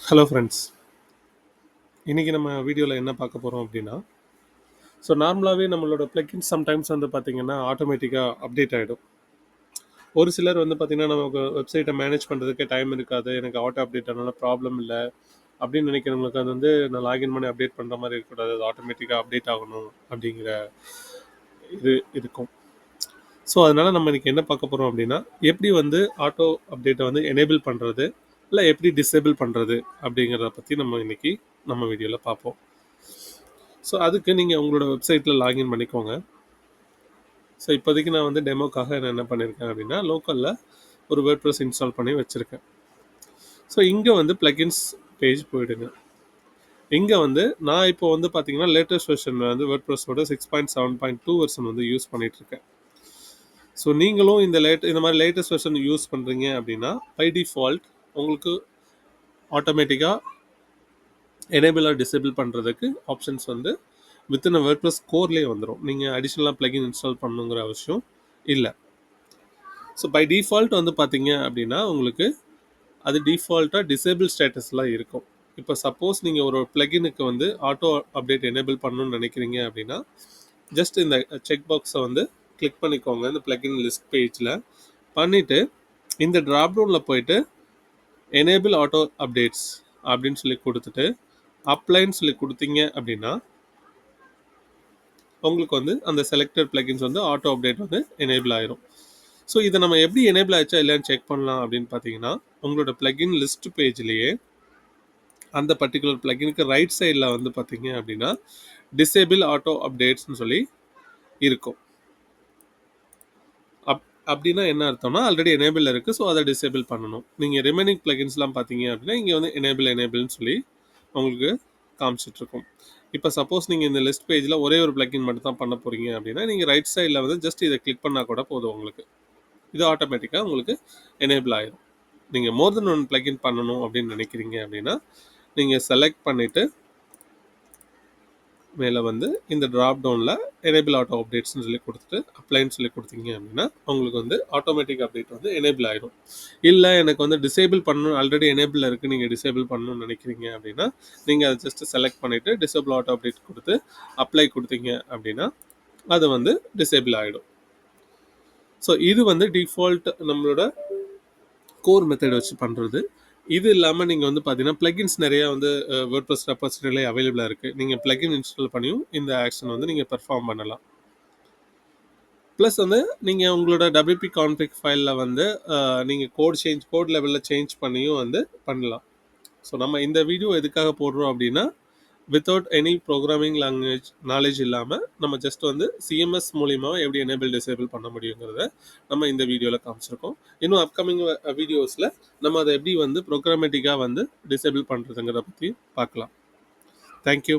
Hello friends. இன்றைக்கி நம்ம வீடியோவில் என்ன பார்க்க போகிறோம் அப்படின்னா, நார்மலாகவே நம்மளோட பிளக்கின்ஸ் சம்டைம்ஸ் வந்து பார்த்திங்கன்னா ஆட்டோமேட்டிக்காக அப்டேட் ஆகிடும். ஒரு சிலர் வந்து பார்த்திங்கன்னா நமக்கு வெப்சைட்டை மேனேஜ் பண்ணுறதுக்கே டைம் இருக்காது, எனக்கு ஆட்டோ அப்டேட் ஆனாலும் ப்ராப்ளம் இல்லை அப்படின்னு நினைக்கிறவங்களுக்கு அது வந்து நான் லாகின் பண்ணி அப்டேட் பண்ணுற மாதிரி இருக்கக்கூடாது, அது ஆட்டோமேட்டிக்காக அப்டேட் ஆகணும் அப்படிங்கிற இது இருக்கும். ஸோ அதனால் நம்ம இன்றைக்கி என்ன பார்க்க போகிறோம் அப்படின்னா, எப்படி வந்து ஆட்டோ அப்டேட்டை வந்து எனேபிள் பண்ணுறது, இல்லை எப்படி டிசேபிள் பண்ணுறது அப்படிங்கிறத பற்றி நம்ம இன்றைக்கி நம்ம வீடியோவில் பார்ப்போம். ஸோ அதுக்கு நீங்கள் உங்களோட வெப்சைட்டில் லாகின் பண்ணிக்கோங்க. ஸோ இப்போதைக்கு நான் வந்து டெமோக்காக நான் என்ன பண்ணியிருக்கேன் அப்படின்னா, லோக்கலில் ஒரு வேர்ட்ப்ரெஸ் இன்ஸ்டால் பண்ணி வச்சுருக்கேன். ஸோ இங்கே வந்து பிளகின்ஸ் பேஜ் போயிடுங்க. இங்கே வந்து நான் இப்போ வந்து பார்த்தீங்கன்னா லேட்டஸ்ட் வெர்ஷன் வந்து வேர்ட்ப்ரெஸோட 6.7.2 வெர்ஷன் வந்து யூஸ் பண்ணிகிட்ருக்கேன். ஸோ நீங்களும் இந்த மாதிரி லேட்டஸ்ட் வெர்ஷன் யூஸ் பண்ணுறீங்க அப்படின்னா பை டிஃபால்ட் உங்களுக்கு ஆட்டோமேட்டிக்காக எனேபிள் ஆர் டிசேபிள் பண்ணுறதுக்கு ஆப்ஷன்ஸ் வந்து வித்தின் வேர்ட்ப்ரெஸ் கோர்லேயே வந்துடும். நீங்கள் அடிஷ்னலாக பிளகின் இன்ஸ்டால் பண்ணணுங்கிற அவசியம் இல்லை. ஸோ பை டிஃபால்ட் வந்து பார்த்தீங்க அப்படின்னா உங்களுக்கு அது டிஃபால்ட்டாக டிசேபிள் ஸ்டேட்டஸ்லாம் இருக்கும். இப்போ சப்போஸ் நீங்கள் ஒரு பிளகினுக்கு வந்து ஆட்டோ அப்டேட் எனேபிள் பண்ணணும்னு நினைக்கிறீங்க அப்படின்னா ஜஸ்ட் இந்த செக் பாக்ஸை வந்து கிளிக் பண்ணிக்கோங்க இந்த பிளகின் லிஸ்ட் பேஜில். பண்ணிவிட்டு இந்த ட்ராப்டவுனில் போயிட்டு எனேபிள் ஆட்டோ அப்டேட்ஸ் அப்படின்னு சொல்லி கொடுத்துட்டு அப்ளைன்னு சொல்லி கொடுத்தீங்க அப்படின்னா உங்களுக்கு வந்து அந்த செலக்டட் பிளகின்ஸ் வந்து ஆட்டோ அப்டேட் வந்து எனேபிள் ஆயிரும். ஸோ இதை நம்ம எப்படி எனேபிள் ஆச்சா இல்லைன்னு செக் பண்ணலாம் அப்படின்னு பார்த்தீங்கன்னா, உங்களோட பிளகின் லிஸ்ட் பேஜ்லேயே அந்த பர்டிகுலர் பிளகினுக்கு ரைட் சைடில் வந்து பார்த்தீங்க அப்படின்னா டிசேபிள் ஆட்டோ அப்டேட்ஸ்னு சொல்லி இருக்கும். அப்படின்னா என்ன அர்த்தம்னா ஆல்ரெடி எனேபிள் இருக்குது, ஸோ அதை டிசேபிள் பண்ணணும். நீங்கள் ரிமைனிங் பிளகின்ஸ்லாம் பார்த்தீங்க அப்படின்னா இங்கே வந்து எனேபிள்னு சொல்லி உங்களுக்கு காமிச்சிட்ருக்கும். இப்போ சப்போஸ் நீங்கள் இந்த லிஸ்ட் பேஜில் ஒரே ஒரு பிளகின் மட்டும் தான் பண்ண போகிறீங்க அப்படின்னா நீங்கள் ரைட் சைடில் வந்து ஜஸ்ட் இதை கிளிக் பண்ணால் கூட போதும், உங்களுக்கு இது ஆட்டோமேட்டிக்காக உங்களுக்கு எனேபிள் ஆயிடும். நீங்கள் மோர் தென் ஒன் பிளகின் பண்ணணும் அப்படின்னு நினைக்கிறீங்க அப்படின்னா நீங்கள் செலக்ட் பண்ணிவிட்டு மேலே வந்து இந்த ட்ராப் டவுனில் எனேபிள் ஆட்டோ அப்டேட்ஸ்னு சொல்லி கொடுத்துட்டு அப்ளைன்னு சொல்லி கொடுத்தீங்க அப்படின்னா உங்களுக்கு வந்து ஆட்டோமேட்டிக் அப்டேட் வந்து எனேபிள் ஆகிடும். இல்லை எனக்கு வந்து டிசேபிள் பண்ணணும், ஆல்ரெடி எனேபிள் இருக்குது, நீங்கள் டிசேபிள் பண்ணணும்னு நினைக்கிறீங்க அப்படின்னா நீங்கள் அதை ஜஸ்ட் செலக்ட் பண்ணிவிட்டு டிசேபிள் ஆட்டோ அப்டேட் கொடுத்து அப்ளை கொடுத்தீங்க அப்படின்னா அது வந்து டிசேபிள் ஆகிடும். ஸோ இது வந்து டிஃபால்ட் நம்மளோட கோர் மெத்தட் வச்சு பண்ணுறது. இது இல்லாமல் நீங்கள் வந்து பார்த்தீங்கன்னா பிளகின்ஸ் நிறையா வந்து வேர்ட்ப்ரெஸ் ரெபாசிட்டரியிலே அவைலபிளாக இருக்குது. நீங்கள் பிளகின் இன்ஸ்டால் பண்ணியும் இந்த ஆக்ஷன் வந்து நீங்கள் பெர்ஃபார்ம் பண்ணலாம். ப்ளஸ் வந்து நீங்கள் உங்களோட WP கான்ஃபிக் ஃபைலில் வந்து நீங்கள் கோட் லெவலில் சேஞ்ச் பண்ணியும் வந்து பண்ணலாம். ஸோ நம்ம இந்த வீடியோ எதுக்காக போடுறோம் அப்படின்னா without any programming language knowledge இல்லாமல் நம்ம ஜஸ்ட் வந்து சிஎம்எஸ் மூலியமாக எப்படி எனேபிள் டிசேபிள் பண்ண முடியுங்கிறத நம்ம இந்த வீடியோவில் காமிச்சிருக்கோம். இன்னும் அப்கமிங் வீடியோஸில் நம்ம அதை எப்படி வந்து ப்ரோக்ராமேட்டிக்காக வந்து டிசேபிள் பண்ணுறதுங்கிறத பற்றி பார்க்கலாம். தேங்க்யூ.